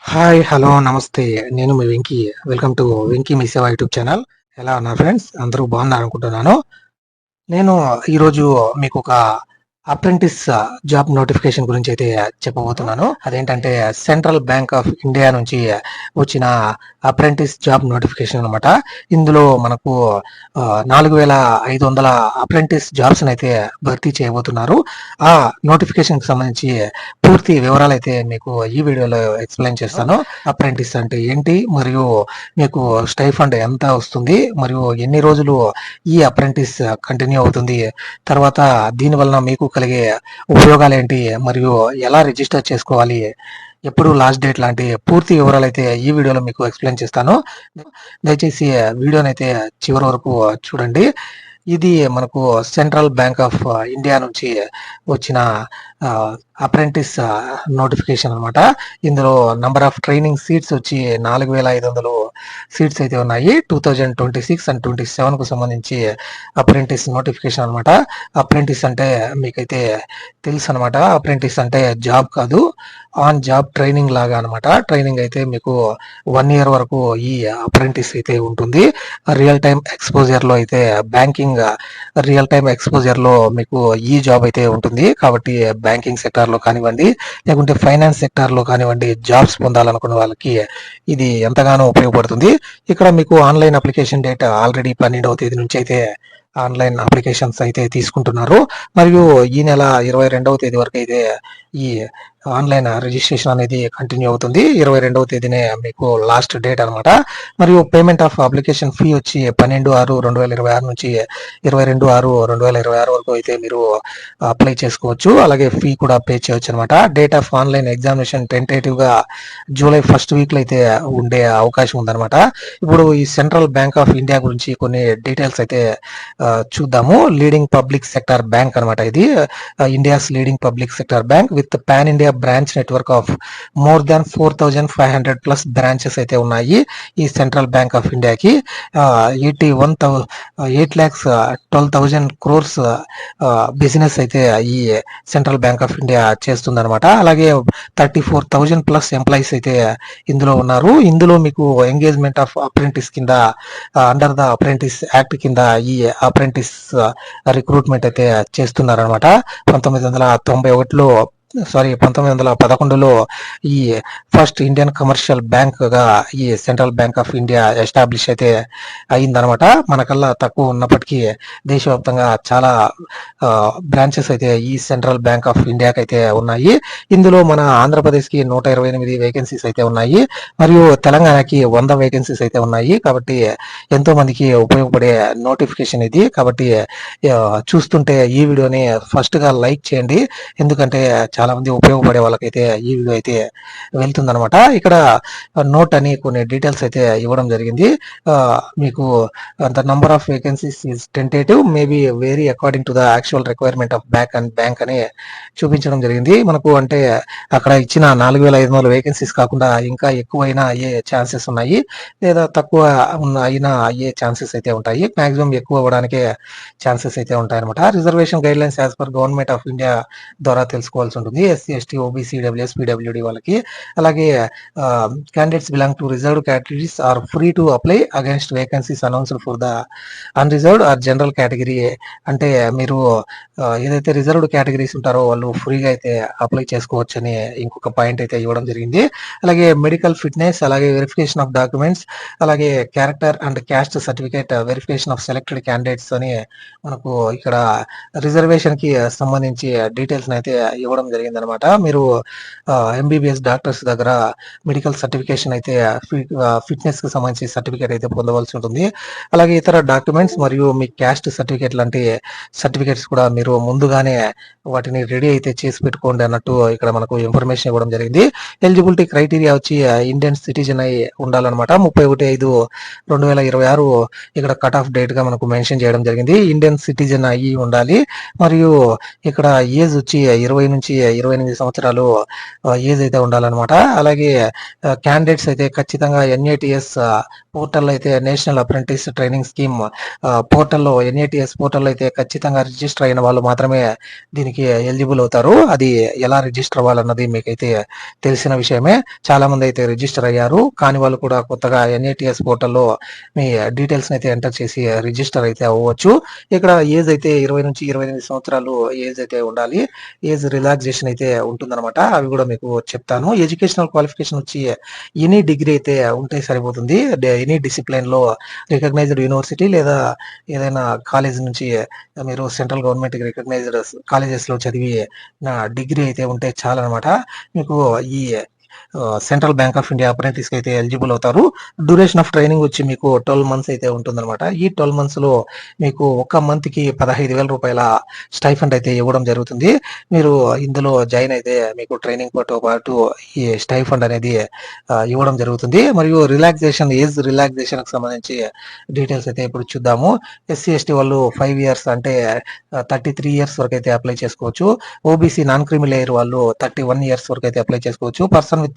Hi, hello, నమస్తే. నేను మీ Venky. Welcome to Venky మీ సేవ యూట్యూబ్ ఛానల్. ఎలా ఉన్నారు ఫ్రెండ్స్? అందరూ బాగున్నారు అనుకుంటున్నాను. నేను ఈరోజు మీకు ఒక అప్రెంటిస్ జాబ్ నోటిఫికేషన్ గురించి అయితే చెప్పబోతున్నాను. అదేంటంటే సెంట్రల్ బ్యాంక్ ఆఫ్ ఇండియా నుంచి వచ్చిన అప్రెంటిస్ జాబ్ నోటిఫికేషన్ అనమాట. ఇందులో మనకు 4,500 అప్రెంటిస్ జాబ్స్ అయితే భర్తీ చేయబోతున్నారు. ఆ నోటిఫికేషన్ కి సంబంధించి పూర్తి వివరాలు అయితే మీకు ఈ వీడియోలో ఎక్స్ప్లెయిన్ చేస్తాను. అప్రెంటిస్ అంటే ఏంటి, మరియు మీకు స్టైఫండ్ ఎంత వస్తుంది, మరియు ఎన్ని రోజులు ఈ అప్రెంటిస్ కంటిన్యూ అవుతుంది, తర్వాత దీని వలన మీకు కలిగే ఉపయోగాలు ఏంటి, మరియు ఎలా రిజిస్టర్ చేసుకోవాలి, ఎప్పుడు లాస్ట్ డేట్ లాంటి పూర్తి వివరాలు అయితే ఈ వీడియోలో మీకు ఎక్స్ప్లెయిన్ చేస్తాను. దయచేసి వీడియోని అయితే చివరి వరకు చూడండి. ఇది మనకు సెంట్రల్ బ్యాంక్ ఆఫ్ ఇండియా నుంచి వచ్చిన అప్రెంటిస్ నోటిఫికేషన్ అనమాట. ఇందులో నంబర్ ఆఫ్ ట్రైనింగ్ సీట్స్ వచ్చి 4,500 సీట్స్ అయితే ఉన్నాయి. 2026 అండ్ 27 కు సంబంధించి అప్రెంటిస్ నోటిఫికేషన్ అనమాట. అప్రెంటిస్ అంటే మీకైతే తెలుసు అనమాట. అప్రెంటిస్ అంటే జాబ్ కాదు, ఆన్ జాబ్ ట్రైనింగ్ లాగా అనమాట. ట్రైనింగ్ అయితే మీకు 1 year వరకు ఈ అప్రెంటిస్ అయితే ఉంటుంది. రియల్ టైమ్ ఎక్స్పోజర్ లో అయితే బ్యాంకింగ్ రియల్ టైమ్ ఎక్స్పోజర్ లో మీకు ఈ జాబ్ అయితే ఉంటుంది. కాబట్టి బ్యాంకింగ్ సెక్టార్ లో కానివ్వండి, లేకుంటే ఫైనాన్స్ సెక్టార్ లో కానివ్వండి, జాబ్స్ పొందాలనుకున్న వాళ్ళకి ఇది ఎంతగానో ఉపయోగపడుతుంది. ఇక్కడ మీకు ఆన్లైన్ అప్లికేషన్ డేట్ ఆల్రెడీ 12వ తేదీ నుంచి అయితే ఆన్లైన్ అప్లికేషన్స్ అయితే తీసుకుంటున్నారు. మరియు ఈ నెల 22వ తేదీ వరకు అయితే ఈ ఆన్లైన్ రిజిస్ట్రేషన్ అనేది కంటిన్యూ అవుతుంది. 22వ తేదీనే మీకు లాస్ట్ డేట్ అనమాట. మరియు పేమెంట్ ఆఫ్ అప్లికేషన్ ఫీ వచ్చి 12/6/2026 నుంచి 22/6/2026 వరకు అయితే మీరు అప్లై చేసుకోవచ్చు. అలాగే ఫీ కూడా పే చేయొచ్చు అనమాట. Date of online examination tentative గా జూలై ఫస్ట్ వీక్ లో అయితే ఉండే అవకాశం ఉందన్నమాట. ఇప్పుడు ఈ సెంట్రల్ బ్యాంక్ ఆఫ్ ఇండియా గురించి కొన్ని డీటెయిల్స్ అయితే చూద్దాము. లీడింగ్ పబ్లిక్ సెక్టార్ బ్యాంక్ అనమాట. ఇది India's leading public sector bank with pan India branch network of more than 4,500 plus branches అయితే ఉన్నాయి ఈ సెంట్రల్ బ్యాంక్ ఆఫ్ ఇండియాకి. 8,12,000 క్రోర్స్ బిజినెస్ అయితే ఈ సెంట్రల్ బ్యాంక్ ఆఫ్ ఇండియా చేస్తుంది అనమాట. అలాగే 34,000 ప్లస్ ఎంప్లాయీస్ అయితే ఇందులో ఉన్నారు. ఇందులో మీకు ఎంగేజ్మెంట్ ఆఫ్ అప్రెంటిస్ కింద అండర్ ద అప్రెంటిస్ యాక్ట్ కింద ఈ అప్రెంటిస్ రిక్రూట్మెంట్ అయితే చేస్తున్నారనమాట. 1911లో ఈ ఫస్ట్ ఇండియన్ కమర్షియల్ బ్యాంక్ గా ఈ central bank of India establish అయితే అయిందనమాట. మనకల్లా తక్కువ ఉన్నప్పటికీ దేశవ్యాప్తంగా చాలా బ్రాంచెస్ అయితే ఈ సెంట్రల్ బ్యాంక్ ఆఫ్ ఇండియాకి అయితే ఉన్నాయి. ఇందులో మన ఆంధ్రప్రదేశ్ కి 128 వేకెన్సీస్ అయితే ఉన్నాయి, మరియు తెలంగాణకి 100 వేకెన్సీస్ అయితే ఉన్నాయి. కాబట్టి ఎంతో మందికి ఉపయోగపడే నోటిఫికేషన్ ఇది. కాబట్టి చూస్తుంటే ఈ వీడియోని ఫస్ట్ గా లైక్ చేయండి, ఎందుకంటే చాలా మంది ఉపయోగపడే వాళ్ళకైతే ఈ వీడియో అయితే వెళ్తుందనమాట. ఇక్కడ నోట్ అని కొన్ని డీటెయిల్స్ అయితే ఇవ్వడం జరిగింది. మీకు the number of vacancies is tentative maybe vary according to the actual requirement of bank అని చూపించడం జరిగింది మనకు. అంటే అక్కడ ఇచ్చిన 4,500 వేకెన్సీస్ కాకుండా ఇంకా ఎక్కువైనా అయ్యే ఛాన్సెస్ ఉన్నాయి, లేదా తక్కువ అయినా అయ్యే ఛాన్సెస్ అయితే ఉంటాయి. మాక్సిమం ఎక్కువ అవ్వడానికే ఛాన్సెస్ అయితే ఉంటాయి అనమాట. Reservation guidelines as per government of India ద్వారా తెలుసుకోవాల్సి ఉంటుంది. SC, ST, OBC, WS, PWD వాళ్ళకి. అలాగే candidates belong to reserved categories are free to apply against vacancies announced for the unreserved or general category. అంటే మీరు ఏదైతే reserved categories ఉంటారో వాళ్ళు ఫ్రీగా అయితే అప్లై చేసుకోవచ్చు అని ఇంకొక పాయింట్ అయితే ఇవ్వడం జరిగింది. అలాగే మెడికల్ ఫిట్నెస్, అలాగే వెరిఫికేషన్ ఆఫ్ డాక్యుమెంట్స్, అలాగే character and caste certificate verification of selected candidates అని మనకు ఇక్కడ రిజర్వేషన్ కి సంబంధించి డీటెయిల్స్ అయితే ఇవ్వడం జరిగింది అనమాట. మీరు ఎంబీబీఎస్ డాక్టర్స్ దగ్గర మెడికల్ సర్టిఫికేషన్ అయితే ఫిట్నెస్ కి సంబంధించి సర్టిఫికేట్ అయితే పొందవలసి ఉంటుంది. అలాగే ఇతర డాక్యుమెంట్స్ మరియు మీ క్యాస్ట్ సర్టిఫికేట్ లాంటి సర్టిఫికేట్స్ కూడా మీరు ముందుగానే వాటిని రెడీ అయితే చేసి పెట్టుకోండి అన్నట్టు ఇక్కడ మనకు ఇన్ఫర్మేషన్ ఇవ్వడం జరిగింది. ఎలిజిబిలిటీ క్రైటీరియా వచ్చి ఇండియన్ సిటిజన్ అయి ఉండాలన్నమాట. 31/5/2026 ఇక్కడ కట్ ఆఫ్ డేట్ గా మనకు మెన్షన్ చేయడం జరిగింది. ఇండియన్ సిటిజన్ అయ్యి ఉండాలి. మరియు ఇక్కడ ఏజ్ వచ్చి 20 నుంచి 28 సంవత్సరాలు ఏజ్ అయితే ఉండాలన్నమాట. అలాగే క్యాండిడేట్స్ అయితే ఖచ్చితంగా ఎన్ఏటిఎస్ పోర్టల్ అయితే నేషనల్ అప్రెంటిస్ ట్రైనింగ్ స్కీమ్ పోర్టల్లో ఎన్ఏటిఎస్ పోర్టల్లో అయితే ఖచ్చితంగా రిజిస్టర్ అయిన వాళ్ళు మాత్రమే దీనికి ఎలిజిబుల్ అవుతారు. అది ఎలా రిజిస్టర్ అవ్వాలన్నది మీకైతే తెలిసిన విషయమే. చాలా మంది అయితే రిజిస్టర్ అయ్యారు, కానీ వాళ్ళు కూడా కొత్తగా ఎన్ఏటిఎస్ పోర్టల్లో మీ డీటెయిల్స్ అయితే ఎంటర్ చేసి రిజిస్టర్ అయితే అవ్వచ్చు. ఇక్కడ ఏజ్ అయితే 20 నుంచి 28 సంవత్సరాలు ఏజ్ అయితే ఉండాలి. ఏజ్ రిలాక్సేషన్ అయితే ఉంటుందన్నమాట. అవి కూడా మీకు చెప్తాను. ఎడ్యుకేషనల్ క్వాలిఫికేషన్ వచ్చి ఎనీ డిగ్రీ అయితే ఉంటే సరిపోతుంది. ఎనీ డిసిప్లిన్ లో రికగ్నైజ్డ్ యూనివర్సిటీ లేదా ఏదైనా కాలేజ్ నుంచి మీరు సెంట్రల్ గవర్నమెంట్ రికగ్నైజ్డ్ కాలేజెస్ లో చదివి నా డిగ్రీ అయితే ఉంటే చాలన్నమాట. మీకు ఈ central bank of India apprentice కి అయితే ఎలిజిబుల్ అవుతారు. డ్యూరేషన్ ఆఫ్ ట్రైనింగ్ వచ్చి మీకు 12 మంత్స్ అయితే ఉంటుందన్నమాట. ఈ 12 మంత్స్ లో మీకు ఒక మంత్ కి 15,000 రూపాయల స్టైఫండ్ అయితే ఇవ్వడం జరుగుతుంది. మీరు ఇందులో జాయిన్ అయితే మీకు ట్రైనింగ్ తో పాటు ఈ స్టైఫండ్ అనేది ఇవ్వడం జరుగుతుంది. మరియు రిలాక్సేషన్, ఏజ్ రిలాక్సేషన్ కి సంబంధించి డీటెయిల్స్ అయితే ఇప్పుడు చూద్దాము. ఎస్సీ ఎస్టీ వాళ్ళు 5 ఇయర్స్ అంటే 33 ఇయర్స్ వరకు అయితే అప్లై చేసుకోవచ్చు. ఓబీసీ నాన్ క్రిమి లేయర్ వాళ్ళు 31 ఇయర్స్ వరకు అయితే అప్లై చేసుకోవచ్చు. Person with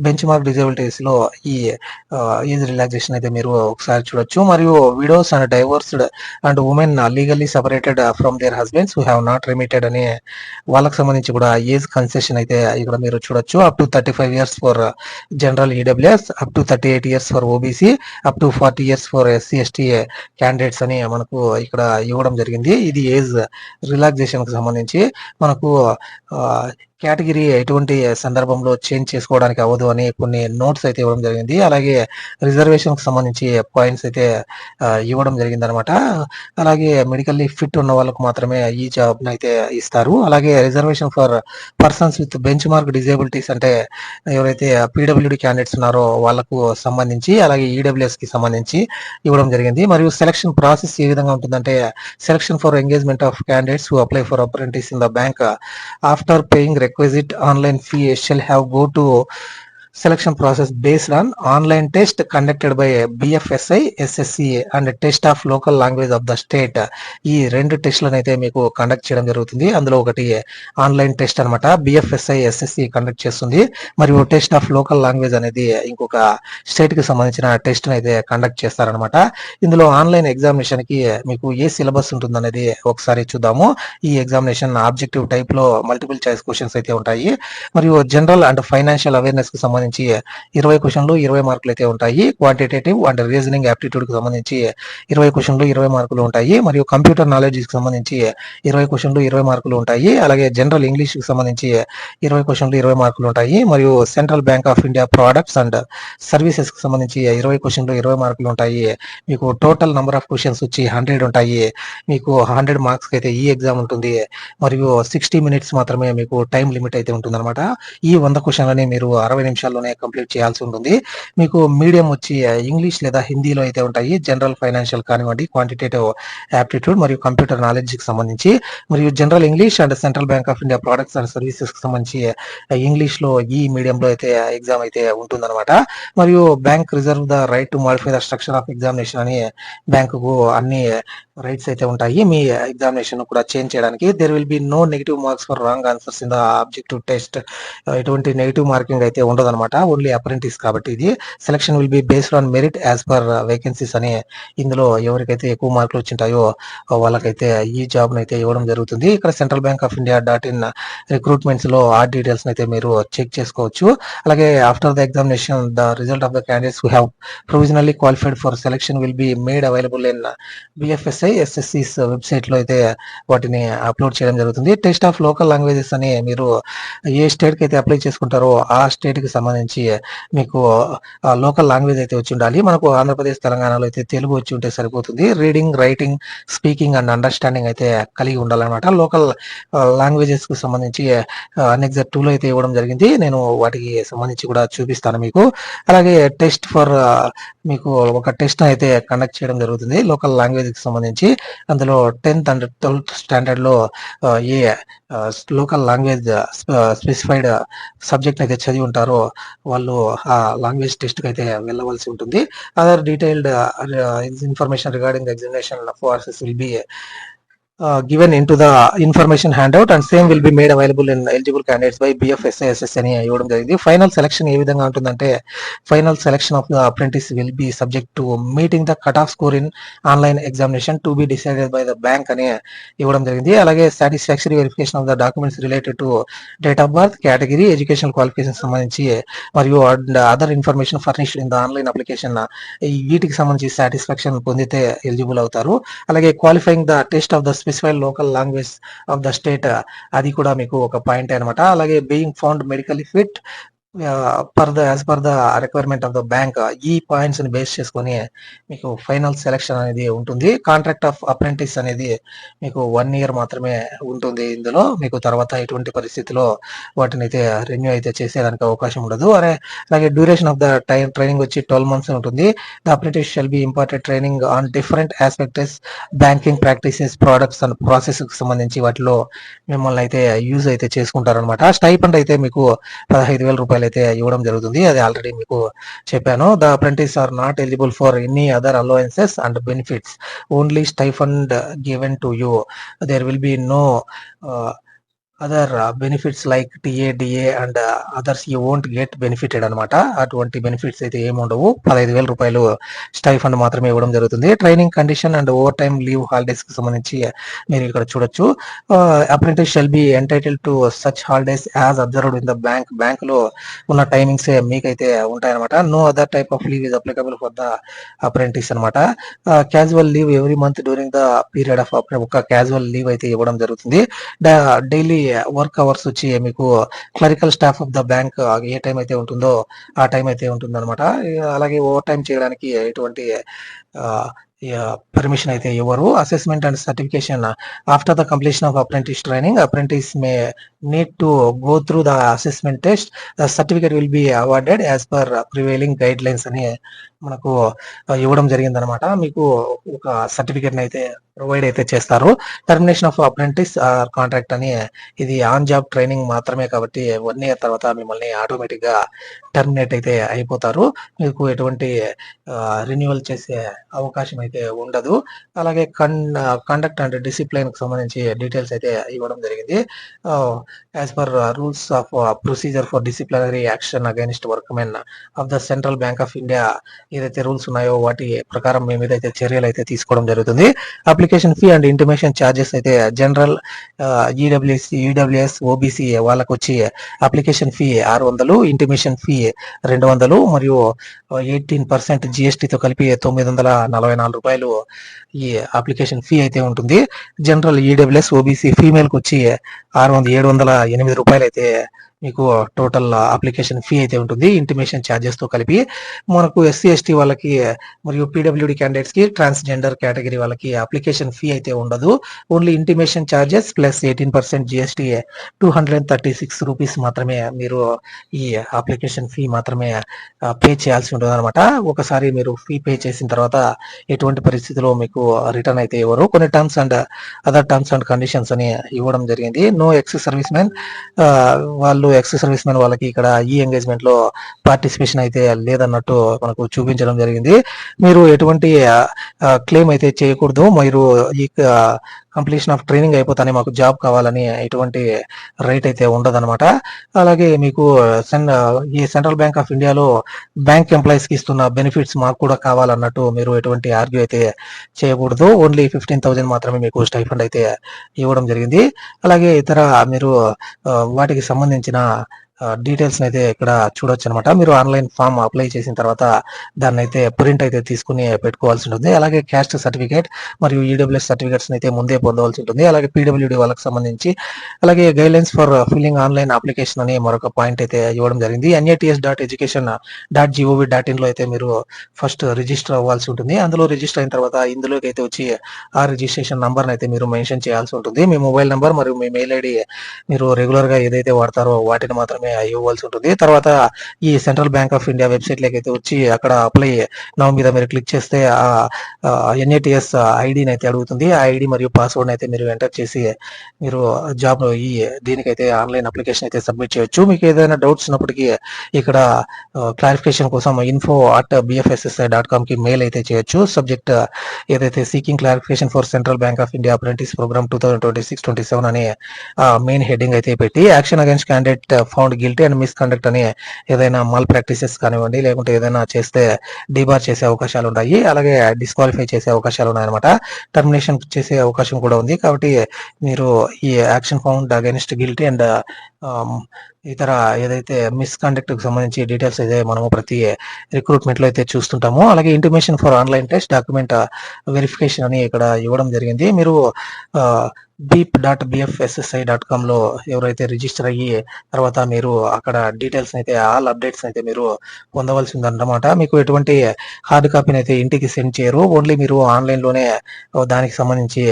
benchmark disabilities లో ఈ ఏజ్ రిలాక్సేషన్ అయితే మీరు ఒకసారి చూడొచ్చు. మరియు widows and divorced and women legally separated from their husbands who have not remitted అనే వాళ్ళకి సంబంధించి కూడా ఏజ్ కన్సెషన్ అయితే ఇక్కడ మీరు చూడొచ్చు. Up to 35 years for general EWS, up to 38 years for OBC, up to 40 years for SC ST candidates అని మనకు ఇక్కడ ఇవ్వడం జరిగింది. ఇది ఏజ్ రిలాక్సేషన్ కి సంబంధించి. మనకు కేటగిరీ ఎటువంటి సందర్భంలో చేంజ్ చేసుకోవడానికి అవ్వదు అని కొన్ని నోట్స్ అయితే ఇవ్వడం జరిగింది. అలాగే రిజర్వేషన్ కి సంబంధించి పాయింట్స్ అయితే ఇవ్వడం జరిగింది అనమాట. అలాగే మెడికల్లీ ఫిట్ ఉన్న వాళ్ళకు మాత్రమే ఈ జాబ్ అయితే ఇస్తారు. అలాగే reservation for persons with bench mark disabilities అంటే ఎవరైతే పీడబ్ల్యూడి క్యాండిడేట్స్ ఉన్నారో వాళ్ళకు సంబంధించి, అలాగే ఈడబ్ల్యూఎస్ కి సంబంధించి ఇవ్వడం జరిగింది. మరియు సెలక్షన్ ప్రాసెస్ ఏ విధంగా ఉంటుందంటే, selection for engagement of candidates who apply for apprentice in the bank after paying requisite online fee shall have go to selection process based on online test conducted by BFSI, SSCA and test of local language of the state. ఈ రెండు టెస్ట్లను అయితే మీకు conduct చేయడం జరుగుతుంది. అందులో ఒకటి online test అనమాట, BFSI SSC conduct చేస్తుంది. మరియు టెస్ట్ ఆఫ్ లోకల్ లాంగ్వేజ్ అనేది ఇంకొక స్టేట్ కి సంబంధించిన టెస్ట్ అయితే కండక్ట్ చేస్తారనమాట. ఇందులో ఆన్లైన్ ఎగ్జామినేషన్ కి మీకు ఏ సిలబస్ ఉంటుంది అనేది ఒకసారి చూద్దాము. ఈ ఎగ్జామినేషన్ ఆబ్జెక్టివ్ టైప్ లో మల్టిపుల్ చాయిస్ క్వశ్చన్స్ అయితే ఉంటాయి. మరియు జనరల్ అండ్ ఫైనాన్షియల్ అవేర్నెస్ కి సంబంధించి 20 క్వశ్చన్లు 20 మార్కులు అయితే ఉంటాయి. క్వాంటిటేటివ్ అండ్ రీజనింగ్ యాప్టిట్యూడ్ కి సంబంధించి 20 క్వశ్చన్లు 20 మార్కులు ఉంటాయి. మరియు కంప్యూటర్ నాలెడ్జ్ కి సంబంధించి 20 క్వశ్చన్లు 20 మార్కులు ఉంటాయి. అలాగే జనరల్ ఇంగ్లీష్ కి సంబంధించి 20 క్వశ్చన్లు 20 మార్కులు ఉంటాయి. మరియు central bank of India products and services కి సంబంధించి 20 క్వశ్చన్లు 20 మార్కులు ఉంటాయి. మీకు టోటల్ నంబర్ ఆఫ్ క్వశ్చన్స్ వచ్చి 100 ఉంటాయి. మీకు 100 మార్క్స్ కి అయితే ఈ ఎగ్జామ్ ఉంటుంది. మరియు 60 మినిట్స్ మాత్రమే మీకు టైం లిమిట్ అయితే ఉంటుంది అనమాట. ఈ 100 క్వశ్చన్లని మీరు 60 నిమిషాల్లోనే కంప్లీట్ చేయాల్సి ఉంటుంది. మీకు మీడియం వచ్చి ఇంగ్లీష్ లేదా హిందీలో అయితే ఉంటాయి. జనరల్ ఫైనాన్షియల్ కానివ్వండి, క్వాంటిటేటివ్ యాప్టిట్యూడ్ మరియు కంప్యూటర్ నాలెడ్జ్ కి సంబంధించి. మరియు general English and central bank of India products and services కి సంబంధించి ఇంగ్లీష్ లో ఈ మీడియం లో అయితే ఎగ్జామ్ అయితే ఉంటుందన్నమాట. మరియు bank reserve the right to modify the structure of examination అని బ్యాంకుకు అన్ని రైట్స్ అయితే ఉంటాయి మీ ఎగ్జామినేషన్ కూడా చేంజ్ చేయడానికి. There will be no negative marks for wrong answers in the objective test. ఎటువంటి నెగిటివ్ మార్కింగ్ అయితే ఉండదు అనమాట. ఓన్లీ అప్రెంటిస్ కాబట్టి ఇది. Selection will be based on merit as per vacancies అని ఇందులో ఎవరికైతే ఎక్కువ మార్కులు వచ్చింటాయో వాళ్ళకైతే ఈ జాబ్ అయితే ఇవ్వడం జరుగుతుంది. ఇక్కడ central bank of India .in recruitments లో ఆ డీటెయిల్స్ అయితే మీరు చెక్ చేసుకోవచ్చు. అలాగే after the examination the result of the candidates who have provisionally qualified for selection will be made available in BFSI SSC's website లో అయితే వాటిని అప్లోడ్ చేయడం జరుగుతుంది. టెస్ట్ ఆఫ్ లోకల్ లాంగ్వేజెస్ అని మీరు ఏ స్టేట్ కి అయితే అప్లై చేసుకుంటారో ఆ స్టేట్ కి సంబంధించి మీకు లోకల్ లాంగ్వేజ్ అయితే వచ్చి ఉండాలి. మనకు ఆంధ్రప్రదేశ్ తెలంగాణలో అయితే తెలుగు వచ్చి ఉంటే సరిపోతుంది. Reading, writing, speaking and understanding అయితే కలిగి ఉండాలన్నమాట. లోకల్ లాంగ్వేజెస్ కు సంబంధించి అనెక్సర్ 2 లో అయితే ఇవ్వడం జరిగింది. నేను వాటికి సంబంధించి కూడా చూపిస్తాను మీకు. అలాగే టెస్ట్ ఫర్ మీకు ఒక టెస్ట్ అయితే కండక్ట్ చేయడం జరుగుతుంది లోకల్ లాంగ్వేజ్ కి సంబంధించి. అందులో 10th అండ్ 12th స్టాండర్డ్ లో ఏ లోకల్ లాంగ్వేజ్ స్పెసిఫైడ్ సబ్జెక్ట్ అయితే చదివి ఉంటారో వాళ్ళు ఆ లాంగ్వేజ్ టెస్ట్ కి అయితే వెళ్ళవలసి ఉంటుంది. Other detailed information regarding examination process will be given into the information handout and same will be made available in eligible candidates by BFSASS అని ఇవ్వడం జరిగింది. ఫైనల్ సెలక్షన్ ఏ విధంగా ఉంటుందంటే final selection of the apprentice will be subject to meeting the cut off score in online examination to be decided by the bank అని ఇవ్వడం జరిగింది. అలాగే satisfactory verification of the documents related to date of birth, category, educational qualification సంబంధించి మరియు other information furnished in the online application వీటికి సంబంధించి satisfaction పొందితే eligible అవుతారు. అలాగే qualifying the test of the specified local language of the state అది కూడా మీకు ఒక పాయింట్ అనమాట. అలాగే being found medically fit as per the requirement of the bank, ఈ పాయింట్స్ ని బేస్ చేసుకొని మీకు ఫైనల్ సెలక్షన్ అనేది ఉంటుంది. కాంట్రాక్ట్ ఆఫ్ అప్రెంటిస్ అనేది మీకు 1 year మాత్రమే ఉంటుంది. ఇందులో మీకు తర్వాత ఎటువంటి పరిస్థితిలో వాటిని అయితే రెన్యూ అయితే చేసేదానికి అవకాశం ఉండదు. అలాగే డ్యూరేషన్ ఆఫ్ ద ట్రైనింగ్ వచ్చి 12 months ఉంటుంది. The apprentice shall be important training on different aspects banking practices, products and process కి సంబంధించి వాటిలో మిమ్మల్ని అయితే యూజ్ అయితే చేసుకుంటారనమాట. స్టైపెండ్ అయితే మీకు 15,000 రూపాయలు అయితే ఇవ్వడం జరుగుతుంది. అది ఆల్రెడీ మీకు చెప్పాను. The apprentice are not eligible for any other allowances and benefits, only stipend given to you. There will be no other benefits like TA, DA and others you won't get benefited అనమాట. అటువంటి benefits అయితే ఏమి ఉండవు. 15,000 రూపాయలు stipend మాత్రమే ఇవ్వడం జరుగుతుంది. Training condition and overtime leave holidays కి సంబంధించి మీరు ఇక్కడ చూడొచ్చు. Apprentice shall be entitled to such holidays as observed in the bank లో ఉన్న టైమింగ్స్ మీకైతే ఉంటాయన్నమాట. No other type of leave is applicable for the apprentice అనమాట. Casual leave every month during the period of ఒక casual leave అయితే ఇవ్వడం జరుగుతుంది. Daily work hours వచ్చి మీకు clerical staff of the bank ఏ టైం అయితే ఉంటుందో ఆ టైం అయితే ఉంటుంది అనమాట. అలాగే ఓవర్ టైం చేయడానికి ఎటువంటి పర్మిషన్ అయితే ఇవ్వరు. Assessment and certification after the completion of apprentice training, apprentice may need to go through the assessment test, the certificate will be awarded as per prevailing guide lines అని మనకు ఇవ్వడం జరిగింది అనమాట. మీకు ఒక సర్టిఫికేట్ అయితే ప్రొవైడ్ అయితే చేస్తారు. టర్మినేషన్ ఆఫ్ అప్రెంటిస్ కాంట్రాక్ట్ అని, ఇది ఆన్ జాబ్ ట్రైనింగ్ మాత్రమే కాబట్టి 1 year తర్వాత మిమ్మల్ని ఆటోమేటిక్ గా టర్మినేట్ అయితే అయిపోతారు. మీకు ఎటువంటి రెన్యువల్ చేసే అవకాశం అయితే ఉండదు. అలాగే కండక్ట్ అండ్ డిసిప్లైన్ కి సంబంధించి డీటెయిల్స్ అయితే ఇవ్వడం జరిగింది. As per rules of procedure for disciplinary action against workmen of the central bank of India, ఏదైతే రూల్స్ ఉన్నాయో వాటి ప్రకారం మీ మీద అయితే చర్యలు అయితే తీసుకోవడం జరుగుతుంది. Application fee and intimation charges అయితే జనరల్, ఈడబ్ల్యూఎస్, ఓబీసీ వాళ్ళకు వచ్చి అప్లికేషన్ ఫీ 600, ఇంటిమేషన్ ఫీ 200 మరియు 18% జిఎస్టీతో కలిపి 944 రూపాయలు ఈ అప్లికేషన్ ఫీ అయితే ఉంటుంది. జనరల్, ఈడబ్ల్యూఎస్, ఓబీసీ ఫీమేల్ కి వచ్చి 708 రూపాయలు అయితే మీకు టోటల్ అప్లికేషన్ ఫీ అయితే ఉంటుంది ఇంటిమేషన్ ఛార్జెస్ తో కలిపి. మనకు SC/ST వాళ్ళకి మరియు PWD క్యాండిడేట్స్ కి, ట్రాన్స్జెండర్ కేటగిరీ వాళ్ళకి అప్లికేషన్ ఫీ అయితే ఉండదు. Only intimation charges plus 18% GST 236 rupees మాత్రమే మీరు ఈ అప్లికేషన్ ఫీ మాత్రమే పే చేయాల్సి ఉంటుంది అనమాట. ఒకసారి మీరు ఫీ పే చేసిన తర్వాత ఎటువంటి పరిస్థితిలో మీకు రిటర్న్ అయితే ఇవ్వరు. కొన్ని terms and other terms and conditions అని ఇవ్వడం జరిగింది. నో ఎక్స్ సర్వీస్ మెన్, వాళ్ళు ఎక్స్ సర్వీస్ మెన్ వాళ్ళకి ఇక్కడ ఈ ఎంగేజ్మెంట్ లో పార్టిసిపేషన్ అయితే లేదన్నట్టు మనకు చూపించడం జరిగింది. మీరు ఎటువంటి క్లెయిమ్ అయితే చేయకూడదు. మీరు ఈ కంప్లీషన్ ఆఫ్ ట్రైనింగ్ అయిపోతానే మాకు జాబ్ కావాలని ఎటువంటి రైట్ అయితే ఉండదన్నమాట. అలాగే మీకు ఈ సెంట్రల్ బ్యాంక్ ఆఫ్ ఇండియాలో బ్యాంక్ ఎంప్లాయీస్ కి ఇస్తున్న బెనిఫిట్స్ మాకు కూడా కావాలన్నట్టు మీరు ఎటువంటి ఆర్గ్యూ అయితే చేయకూడదు. ఓన్లీ 15,000 మాత్రమే మీకు స్టైఫండ్ అయితే ఇవ్వడం జరిగింది. అలాగే ఇతర మీరు వాటికి సంబంధించిన డీటెయిల్స్ అయితే ఇక్కడ చూడొచ్చు అనమాట. మీరు ఆన్లైన్ ఫామ్ అప్లై చేసిన తర్వాత దాన్ని అయితే ప్రింట్ అయితే తీసుకుని పెట్టుకోవాల్సి ఉంటుంది. అలాగే క్యాస్ట్ సర్టిఫికేట్ మరియు ఈడబ్ల్యూఎస్ సర్టిఫికేట్స్ అయితే ముందే పొందవలసి ఉంటుంది. అలాగే PWD వాళ్ళకి సంబంధించి, అలాగే guide lines for filling online application అని మరొక పాయింట్ అయితే ఇవ్వడం జరిగింది. NATS.education.gov.in లో అయితే మీరు ఫస్ట్ రిజిస్టర్ అవ్వాల్సి ఉంటుంది. అందులో రిజిస్టర్ అయిన తర్వాత ఇందులోకి అయితే వచ్చి ఆ రిజిస్ట్రేషన్ నంబర్ అయితే మీరు మెన్షన్ చేయాల్సి ఉంటుంది. మీ మొబైల్ నంబర్ మరియు మీ మెయిల్ ఐడి మీరు రెగ్యులర్ గా ఏదైతే వాడతారో వాటిని మాత్రమే మాత్రమే ఇవ్వాల్సి ఉంటుంది. తర్వాత ఈ central bank of India website లోకి అయితే వచ్చి అక్కడ అప్లై నౌ మీద మీరు క్లిక్ చేస్తే ఎన్ఏటిఎస్ ఐడిని అయితే అడుగుతుంది. ఆ ఐడి మరియు పాస్వర్డ్ అయితే మీరు ఎంటర్ చేసి మీరు జాబ్ దీనికైతే ఆన్లైన్ అప్లికేషన్ అయితే సబ్మిట్ చేయొచ్చు. మీకు ఏదైనా డౌట్స్ ఉన్నప్పటికీ ఇక్కడ క్లారిఫికేషన్ కోసం info@bfssi.com కి మెయిల్ అయితే చేయొచ్చు. సబ్జెక్ట్ ఏదైతే seeking clarification for central bank of India apprentice program 2026-27 అనే మెయిన్ హెడ్డింగ్ అయితే పెట్టి action against candidate found guilty and misconduct అని ఏదైనా మాల్ ప్రాక్టీసెస్ కానివ్వండి, లేకుంటే ఏదైనా చేస్తే డిబార్ చేసే అవకాశాలు ఉన్నాయి, అలాగే డిస్క్వాలిఫై చేసే అవకాశాలు ఉన్నాయన్నమాట. టర్మినేషన్ చేసే అవకాశం కూడా ఉంది. కాబట్టి మీరు ఈ action found against guilty and ఇతర ఏదైతే మిస్కండక్ట్ కి సంబంధించి డీటెయిల్స్ అయితే మనము ప్రతి రిక్రూట్మెంట్ లో అయితే చూస్తుంటాము. అలాగే intimation for online test document verification అని ఇక్కడ ఇవ్వడం జరిగింది. మీరు beep.bfssi.com లో ఎవరైతే రిజిస్టర్ అయ్యి తర్వాత మీరు అక్కడ డీటెయిల్స్ అయితే ఆల్ అప్డేట్స్ అయితే మీరు పొందవలసి ఉందన్నమాట. మీకు ఎటువంటి హార్డ్ కాపీని అయితే ఇంటికి సెండ్ చేయరు. ఓన్లీ మీరు ఆన్లైన్ లోనే దానికి సంబంధించి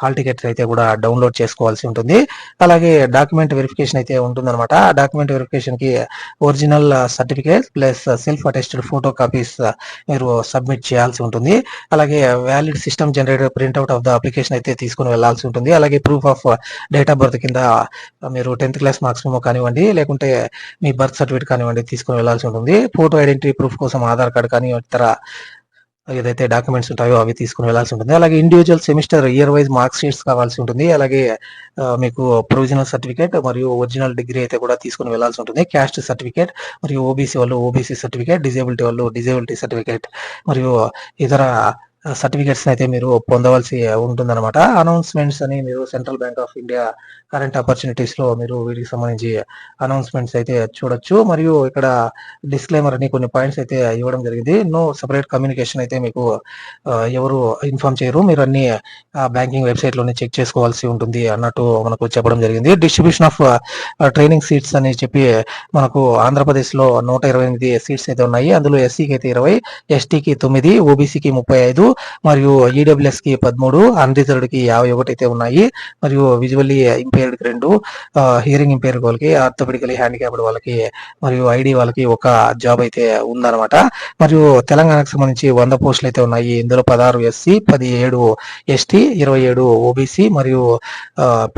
హాల్ టికెట్స్ అయితే కూడా డౌన్లోడ్ చేసుకోవాల్సి ఉంటుంది. అలాగే డాక్యుమెంట్ వెరిఫికేషన్ అయితే ఉంటుందన్నమాట. ఆ డాక్యుమెంట్ వెరిఫికేషన్ కి original certificate plus self attested photo copies మీరు సబ్మిట్ చేయాల్సి ఉంటుంది. అలాగే valid system generated printout of the application అయితే తీసుకుని వెళ్లాల్సి ఉంటుంది. అలాగే proof of date of birth కింద మీరు 10th క్లాస్ మార్క్స్ మెమో కానివ్వండి, లేకుంటే మీ బర్త్ సర్టిఫికేట్ కానివ్వండి తీసుకుని వెళ్లాల్సి ఉంటుంది. ఫోటో ఐడెంటిటీ ప్రూఫ్ కోసం ఆధార్ కార్డ్ కానీ ఇతర ఏదైతే డాక్యుమెంట్స్ ఉంటాయో అవి తీసుకుని వెళ్లాల్సి ఉంటుంది. అలాగే individual semester year wise mark sheets కావాల్సి ఉంటుంది. అలాగే మీకు ప్రొవిజనల్ సర్టిఫికేట్ మరియు ఒరిజినల్ డిగ్రీ అయితే కూడా తీసుకుని వెళ్లాల్సి ఉంటుంది. క్యాస్ట్ సర్టిఫికేట్ మరియు ఓబీసీ వాళ్ళు ఓబీసీ సర్టిఫికేట్, డిజేబిలిటీ వాళ్ళు డిజేబిలిటీ సర్టిఫికేట్ మరియు ఇతర సర్టిఫికేట్స్ అయితే మీరు పొందవలసి ఉంటుందన్నమాట. అనౌన్స్మెంట్స్ అని మీరు central bank of India current opportunities లో మీరు వీటికి సంబంధించి అనౌన్స్మెంట్స్ అయితే చూడొచ్చు. మరియు ఇక్కడ డిస్క్లైమర్ అని కొన్ని పాయింట్స్ అయితే ఇవ్వడం జరిగింది. నో సెపరేట్ కమ్యూనికేషన్ అయితే మీకు ఎవరు ఇన్ఫార్మ్ చేయరు, మీరు అన్ని బ్యాంకింగ్ వెబ్సైట్ లోనే చెక్ చేసుకోవాల్సి ఉంటుంది అన్నట్టు మనకు చెప్పడం జరిగింది. డిస్ట్రిబ్యూషన్ ఆఫ్ ట్రైనింగ్ సీట్స్ అని చెప్పి మనకు ఆంధ్రప్రదేశ్ లో 128 సీట్స్ అయితే ఉన్నాయి. అందులో ఎస్సీకి అయితే 20, ఎస్టీకి 9, ఓబీసీకి 35 మరియు ఈడబ్ల్యూఎస్ కి 13, అన్రిజర్వ్డ్ కి 51 అయితే ఉన్నాయి. మరియు విజువల్లీ ఇంపైర్డ్ కి 2, హియరింగ్ ఇంపైర్డ్ వాళ్ళకి, ఆర్థోపెడికలీ హ్యాండిక్యాప్డ్ వాళ్ళకి మరియు ఐడి వాళ్ళకి ఒక జాబ్ అయితే ఉందన్నమాట. మరియు తెలంగాణకు సంబంధించి 100 పోస్టులు అయితే ఉన్నాయి. ఇందులో 16 ఎస్సీ, 17 ఎస్టీ, 27 ఓబీసీ మరియు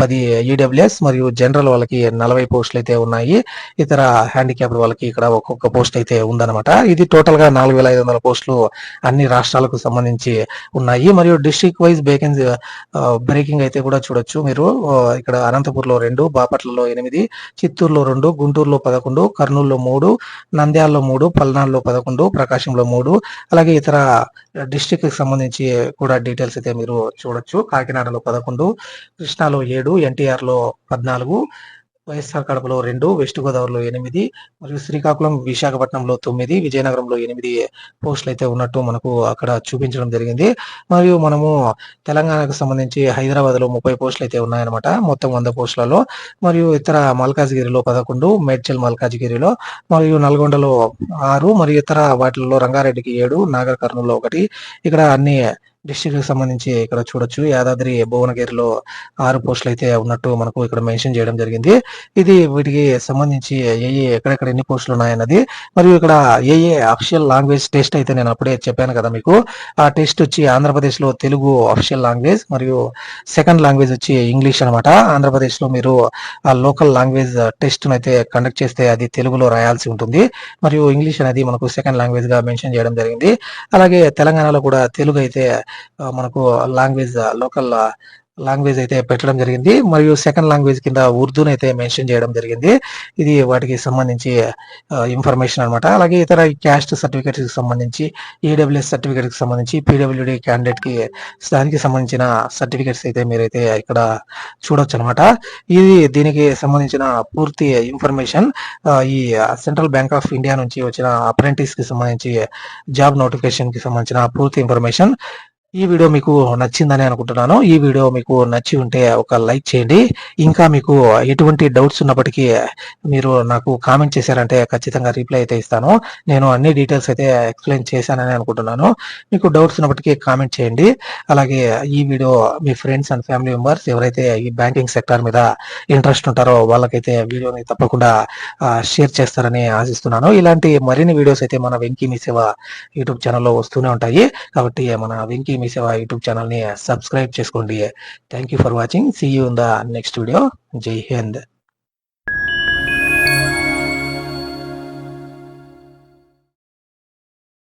10 ఈడబ్ల్యూఎస్ మరియు జనరల్ వాళ్ళకి 40 పోస్టులు అయితే ఉన్నాయి. ఇతర హ్యాండిక్యాప్డ్ వాళ్ళకి ఇక్కడ ఒక్కొక్క పోస్ట్ అయితే ఉందన్నమాట. ఇది టోటల్ గా 4500 పోస్టులు అన్ని రాష్ట్రాలకు సంబంధించి ఉన్నాయి. మరియు డిస్ట్రిక్ట్ వైజ్ వేకెన్సీ బ్రేకింగ్ అయితే కూడా చూడొచ్చు మీరు. ఇక్కడ అనంతపూర్లో 2, బాపట్లలో 8, చిత్తూరులో 2, గుంటూరులో 11, కర్నూలులో 3, నంద్యాలలో 3, పల్నాడులో 11, ప్రకాశంలో 3, అలాగే ఇతర డిస్ట్రిక్ట్ కి సంబంధించి కూడా డీటెయిల్స్ అయితే మీరు చూడొచ్చు. కాకినాడలో 11, కృష్ణాలో 7, ఎన్టీఆర్ లో 14, వైఎస్ఆర్ కడపలో 2, వెస్ట్ గోదావరిలో 8 మరియు శ్రీకాకుళం, విశాఖపట్నంలో 9, విజయనగరంలో 8 పోస్టులు అయితే ఉన్నట్టు మనకు అక్కడ చూపించడం జరిగింది. మరియు మనము తెలంగాణకు సంబంధించి హైదరాబాద్ లో 30 పోస్టులు అయితే ఉన్నాయన్నమాట, మొత్తం 100 పోస్టులలో. మరియు ఇతర మల్కాజ్గిరిలో 11, మేడ్చల్ మల్కాజ్గిరిలో, మరియు నల్గొండలో 6, మరియు ఇతర వాటిల్లో రంగారెడ్డికి 7, నాగర్ కర్నూలులో 1. ఇక్కడ అన్ని డిస్ట్రిక్ట్ కి సంబంధించి ఇక్కడ చూడొచ్చు. యాదాద్రి భువనగిరిలో 6 పోస్టులు అయితే ఉన్నట్టు మనకు ఇక్కడ మెన్షన్ చేయడం జరిగింది. ఇది వీటికి సంబంధించి ఎక్కడెక్కడ ఎన్ని పోస్టులు ఉన్నాయన్నది. మరియు ఇక్కడ అఫిషియల్ లాంగ్వేజ్ టెస్ట్ అయితే నేను అప్పుడే చెప్పాను కదా మీకు. ఆ టెస్ట్ వచ్చి ఆంధ్రప్రదేశ్ లో తెలుగు అఫిషియల్ లాంగ్వేజ్ మరియు సెకండ్ లాంగ్వేజ్ వచ్చి ఇంగ్లీష్ అనమాట. ఆంధ్రప్రదేశ్ లో మీరు ఆ లోకల్ లాంగ్వేజ్ టెస్ట్ అయితే కండక్ట్ చేస్తే అది తెలుగులో రాయాల్సి ఉంటుంది. మరియు ఇంగ్లీష్ అనేది మనకు సెకండ్ లాంగ్వేజ్ గా మెన్షన్ చేయడం జరిగింది. అలాగే తెలంగాణలో కూడా తెలుగు అయితే మనకు లాంగ్వేజ్ లోకల్ లాంగ్వేజ్ అయితే పెట్టడం జరిగింది. మరియు సెకండ్ లాంగ్వేజ్ కింద ఉర్దూని అయితే మెన్షన్ చేయడం జరిగింది. ఇది వాటికి సంబంధించి ఇన్ఫర్మేషన్ అనమాట. అలాగే ఇతర క్యాస్ట్ సర్టిఫికేట్స్ కి సంబంధించి, ఈడబ్ల్యూఎస్ సర్టిఫికేట్ కి సంబంధించి, పీడబ్ల్యూడి క్యాండిడేట్ కి దానికి సంబంధించిన సర్టిఫికేట్స్ అయితే మీరైతే ఇక్కడ చూడొచ్చు అనమాట. ఇది దీనికి సంబంధించిన పూర్తి ఇన్ఫర్మేషన్ ఈ సెంట్రల్ బ్యాంక్ ఆఫ్ ఇండియా నుంచి వచ్చిన అప్రెంటిస్ కి సంబంధించి జాబ్ నోటిఫికేషన్ కి సంబంధించిన పూర్తి ఇన్ఫర్మేషన్. ఈ వీడియో మీకు నచ్చిందని అనుకుంటున్నాను. ఈ వీడియో మీకు నచ్చి ఉంటే ఒక లైక్ చేయండి. ఇంకా మీకు ఎటువంటి డౌట్స్ ఉన్నప్పటికీ మీరు నాకు కామెంట్ చేశారంటే ఖచ్చితంగా రిప్లై అయితే ఇస్తాను. నేను అన్ని డీటెయిల్స్ అయితే ఎక్స్‌ప్లెయిన్ చేశానని అనుకుంటున్నాను. మీకు డౌట్స్ ఉన్నప్పటికీ కామెంట్ చేయండి. అలాగే ఈ video me friends and family members ఎవరైతే ఈ బ్యాంకింగ్ సెక్టార్ మీద ఇంట్రెస్ట్ ఉంటారో వాళ్ళకైతే వీడియోని తప్పకుండా షేర్ చేస్తారని ఆశిస్తున్నాను. ఇలాంటి మరిన్ని వీడియోస్ అయితే మన వెంకీ మీ సేవ యూట్యూబ్ ఛానల్‌లో వస్తూనే ఉంటాయి. కాబట్టి మన వెంకీ మీ సేవ యూట్యూబ్ ఛానల్‌ని సబ్స్క్రైబ్ చేసుకోండి. Thank you for watching. See you in the next video. జై హింద్.